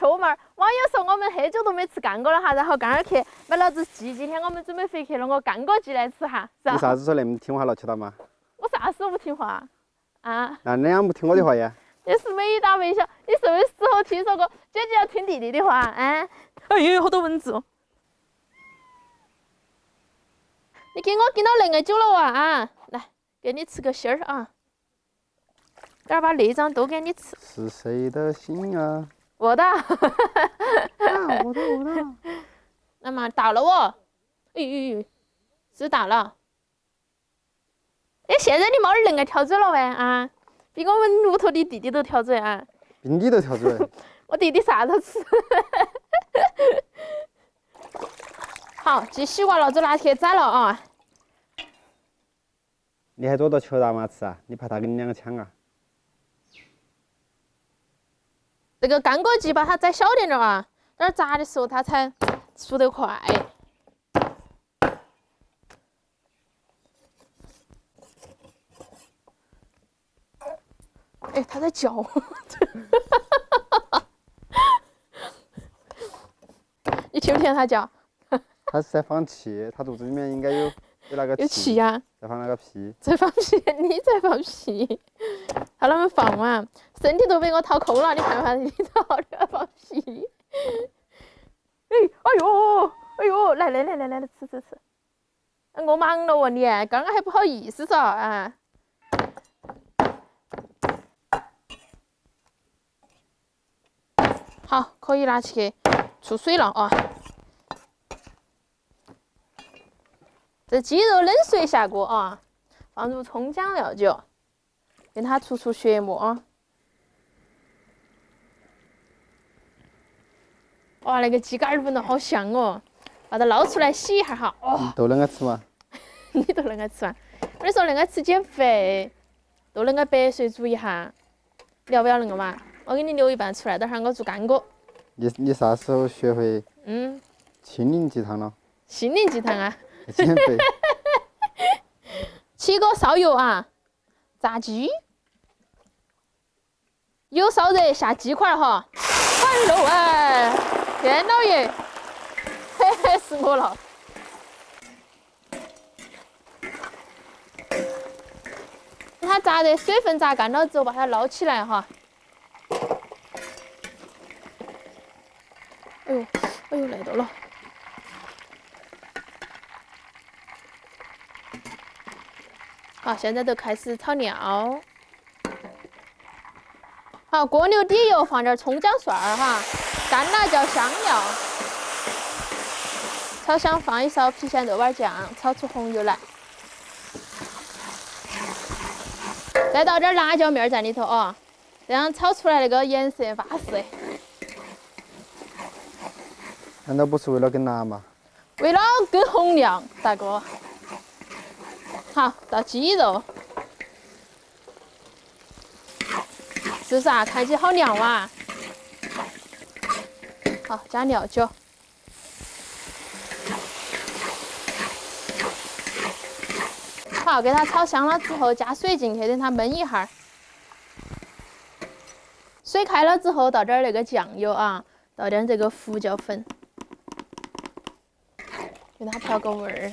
臭味儿。网友说我们很久都没吃干锅了哈，然后刚儿去买了只鸡，今天我们准备回去弄个干锅鸡来吃哈。你啥子时候那么听话了，去了吗？我啥时候不听话啊？那你俩不听我的话呀？你是没大没小，你什么时候听说过姐姐要听弟弟的话啊？哎呦，好多蚊子哦！你给我跟到那么久了哇啊！来，给你吃个心儿啊！等儿把内脏都给你吃。是谁的心啊？我的。啊，我的。那么倒了哦，哎呦，是倒了。哎，现在你猫儿恁个挑嘴了喂啊？比我们屋头的弟弟都挑嘴啊！比你都挑嘴。我弟弟啥都吃。好，鸡西瓜老子拿去宰了啊！你还躲到球大妈吃啊？你怕他跟你两个抢啊？这个干锅鸡把它宰小点点啊，等儿炸的时候它才熟得快。哎，它在叫。你听不听它叫？他是在放气，他肚子里面应该有那个有气呀、在放那个屁。在放屁，你在放屁，他那么放嘛，身体都被我掏空了，你看看你掏的放屁。哎呦，来，吃。我忙了哦你，刚刚还不好意思嗦啊。好，可以拿去出水了啊。这鸡肉冷水下锅啊，放入葱姜料酒，给它出血沫啊。哇，那个鸡肝儿闻到好香哦，把它捞出来洗一下哈。哦，都恁个吃嘛？你都恁个吃完？我跟你说，恁个吃减肥，都恁个白水煮一下，你要不要恁个嘛？我给你留一半出来，等会儿我做干锅。你啥时候学会心灵鸡汤了？心灵鸡汤啊！减肥。起锅烧油啊，炸鸡，油烧热下鸡块儿哈。哎呦哎，天老爷，嘿，是我了。它炸热，水分炸干了之后，把它捞起来哈。哎呦，来到了。好，现在都开始炒料。好，锅留底油，放点葱姜蒜儿哈，干辣椒、香料。炒香，放一勺郫县豆瓣酱，炒出红油来。再倒点辣椒面在里头啊，这样炒出来那个颜色巴适。难道不是为了更蓝吗？为了更红亮，大哥。好，倒鸡肉，是不是啊？看起好亮哇！好，加料酒。好，给它炒香了之后，加水进去，等它焖一下儿。水开了之后，倒点那个酱油啊，倒点这个胡椒粉，给它调个味儿。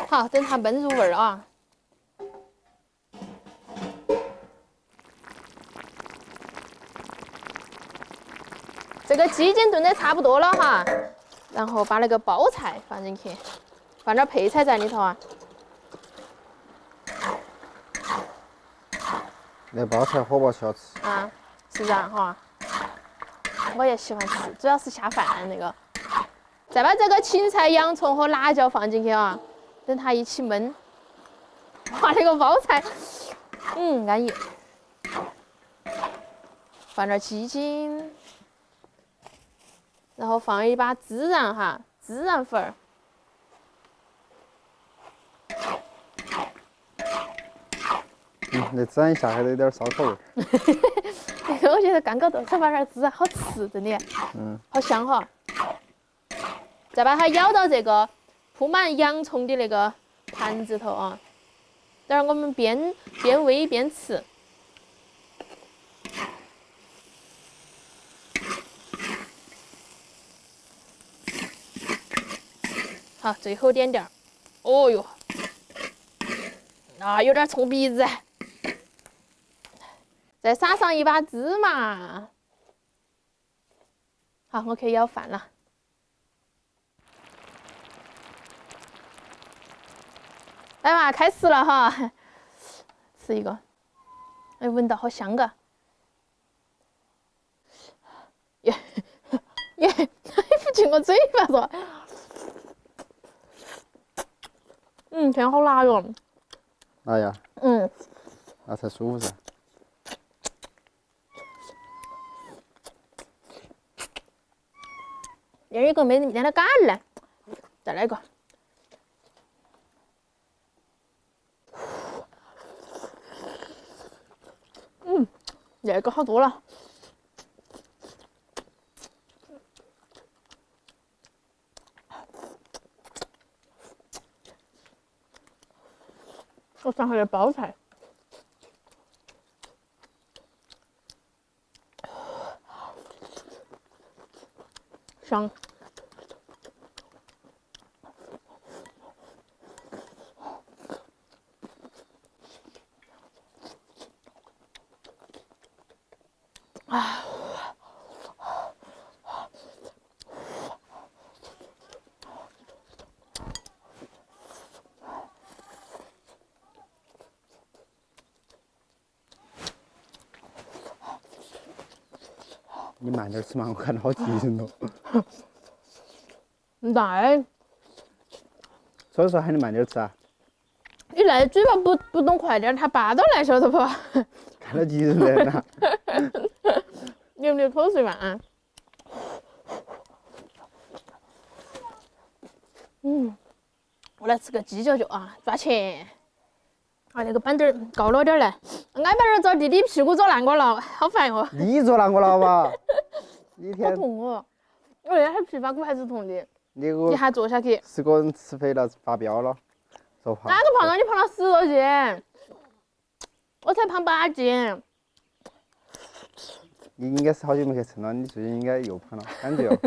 好，等它焖入味儿啊。这个鸡已经炖得差不多了哈，然后把那个包菜放进去，放点配菜在里头啊。那包菜火爆喜好吃。啊，是这样哈。我也喜欢吃，主要是下饭那个。再把这个芹菜、洋葱和辣椒放进去啊，等它一起焖。哇，那个包菜，安逸。放点鸡精，然后放一把孜然哈，孜然粉儿。那孜然一下还得有点烧烤味儿。我觉得干锅豆腐放点孜然好吃，真的。好香哈。再把它舀到这个铺满洋葱的那个盘子头啊。等会儿我们边煨边吃。 。好，最后点点儿。哦哟，啊，有点冲鼻子。再撒上一把芝麻。好，我可以舀饭了。来嘛，开始了哈，吃一个。哎，闻到好香个。耶耶，不进我嘴巴说。天好辣哟。辣呀？那才舒服噻。点一个没点的干了，再来一个。这个好多了。我尝下点包菜。香。你慢点吃嘛，我看到好急人了。来，所以说喊你慢点吃啊。你那嘴巴不动快点，他扒到来晓得不？看到急人了呐。流不流口水嘛？啊。我来吃个鸡脚啊，抓钱。啊，那个板凳儿高了点儿来，挨板儿找弟弟屁股坐烂过了，好烦哦。你坐烂过了吧？你好天，痛哦！我那还皮包骨还是痛的，你给我一下坐下去。10个人吃肥了，发飙了，说胖。哪个胖了？你胖了10多斤，我才胖8斤。你应该是好久没去称了，你最近应该又胖了，感觉哦。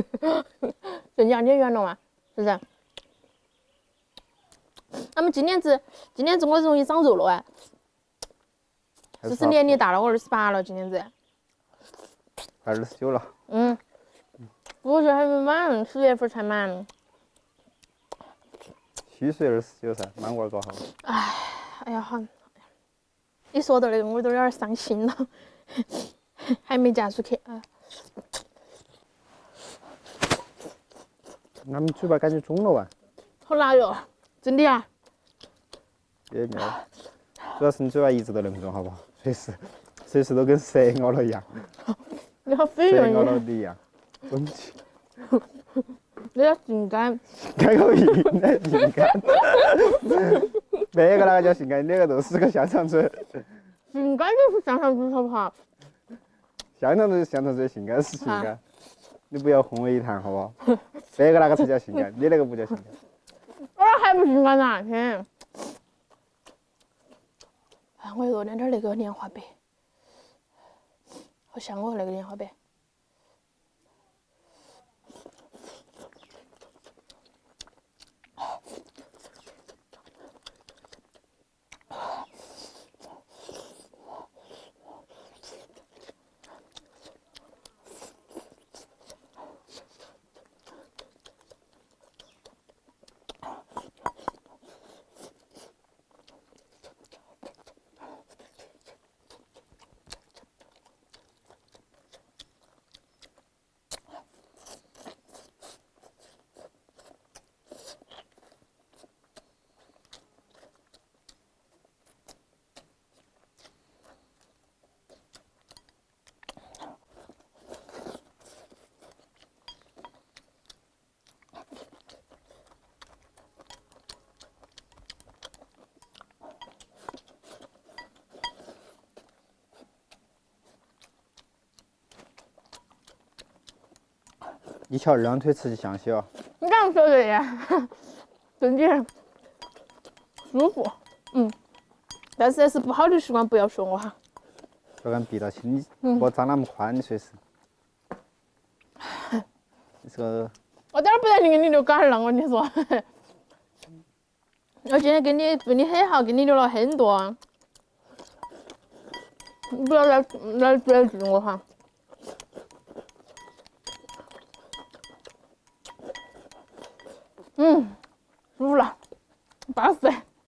这2年圆了嘛，是不是？那么今年子我容易长肉了哎，只是年龄大了，我28了，今年子。快29了。不是还没满，10月份才满。虚岁29噻，满娃儿搞好。哎呀好，一说到那个我都有点伤心了，还没嫁出去啊。俺们嘴巴感觉肿了哇。好辣哟，真的啊。也没有，主要是你嘴巴一直都那么肿，好不好？随时都跟蛇咬了一样，你好肥蛇咬哟你，了你一样，肿起。有点性感。干个屁！你性感？别个那个叫性感，你那个都是个香肠嘴。性感就是香肠嘴好不好？香肠嘴，香肠嘴，性感是性感，你不要混为一谈，好不好？别个那个才叫性感，你那个不叫性感。我还不性感呢，天！我又点点那个莲花白，好香哦，那个莲花白。你瞧2腿吃起像些哦。你刚说的呀，真的舒服。但是不好的习惯不要说我哈。不敢闭到亲，我长那么宽，你随时。你这个。我点儿不带你给你留杆儿了，我跟你说。我今天给你祝你很好，给你留了很多，你不要来追我哈。嗯。